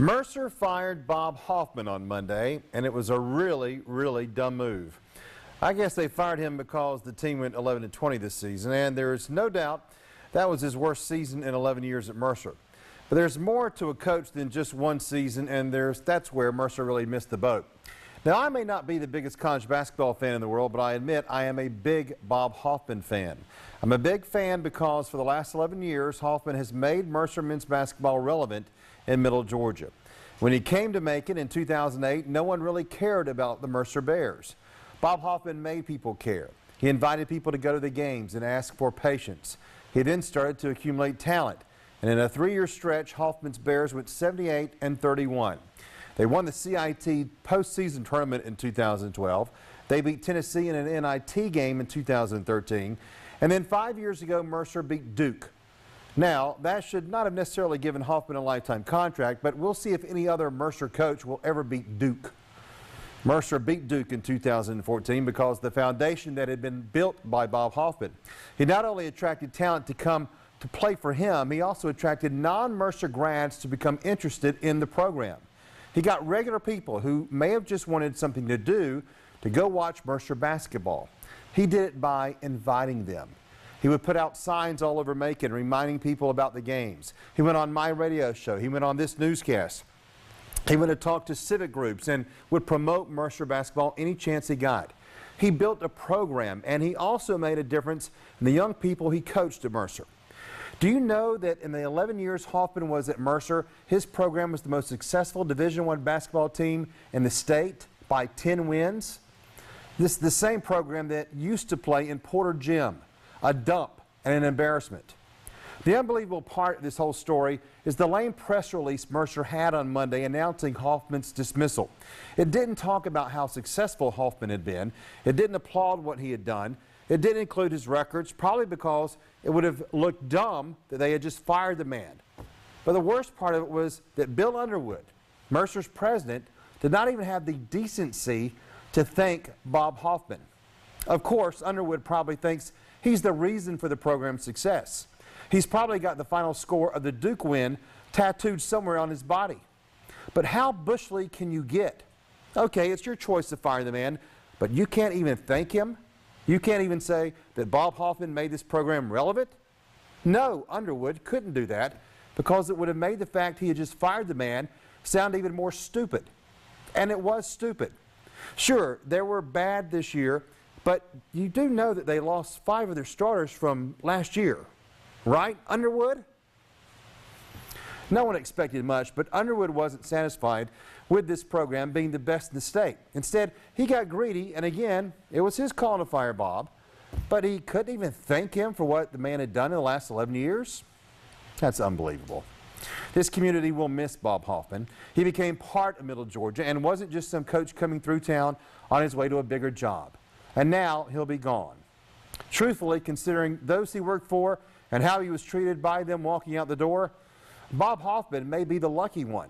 Mercer fired Bob Hoffman on Monday, and it was a really dumb move. I guess they fired him because the team went 11-20 this season, and there is no doubt that was his worst season in 11 years at Mercer. But there's more to a coach than just one season, and that's where Mercer really missed the boat. Now, I may not be the biggest college basketball fan in the world, but I admit I am a big Bob Hoffman fan. I'm a big fan because for the last 11 years, Hoffman has made Mercer men's basketball relevant in Middle Georgia. When he came to Macon in 2008, no one really cared about the Mercer Bears. Bob Hoffman made people care. He invited people to go to the games and ask for patience. He then started to accumulate talent, and in a 3-year stretch, Hoffman's Bears went 78-31. They won the CIT postseason tournament in 2012. They beat Tennessee in an NIT game in 2013. And then 5 years ago, Mercer beat Duke. Now, that should not have necessarily given Hoffman a lifetime contract, but we'll see if any other Mercer coach will ever beat Duke. Mercer beat Duke in 2014 because the foundation that had been built by Bob Hoffman. He not only attracted talent to come to play for him, he also attracted non-Mercer grads to become interested in the program. He got regular people who may have just wanted something to do to go watch Mercer basketball. He did it by inviting them. He would put out signs all over Macon reminding people about the games. He went on my radio show. He went on this newscast. He went to talk to civic groups and would promote Mercer basketball any chance he got. He built a program, and he also made a difference in the young people he coached at Mercer. Do you know that in the 11 years Hoffman was at Mercer, his program was the most successful Division I basketball team in the state by 10 wins? This is the same program that used to play in Porter Gym, a dump and an embarrassment. The unbelievable part of this whole story is the lame press release Mercer had on Monday announcing Hoffman's dismissal. It didn't talk about how successful Hoffman had been. It didn't applaud what he had done. It didn't include his records, probably because it would have looked dumb that they had just fired the man. But the worst part of it was that Bill Underwood, Mercer's president, did not even have the decency to thank Bob Hoffman. Of course, Underwood probably thinks he's the reason for the program's success. He's probably got the final score of the Duke win tattooed somewhere on his body. But how bush league can you get? Okay, it's your choice to fire the man, but you can't even thank him? You can't even say that Bob Hoffman made this program relevant? No, Underwood couldn't do that because it would have made the fact he had just fired the man sound even more stupid. And it was stupid. Sure, they were bad this year, but you do know that they lost 5 of their starters from last year, right, Underwood? No one expected much, but Underwood wasn't satisfied with this program being the best in the state. Instead, he got greedy, and again, it was his call to fire Bob, but he couldn't even thank him for what the man had done in the last 11 years? That's unbelievable. This community will miss Bob Hoffman. He became part of Middle Georgia and wasn't just some coach coming through town on his way to a bigger job. And now he'll be gone. Truthfully, considering those he worked for and how he was treated by them walking out the door, Bob Hoffman may be the lucky one.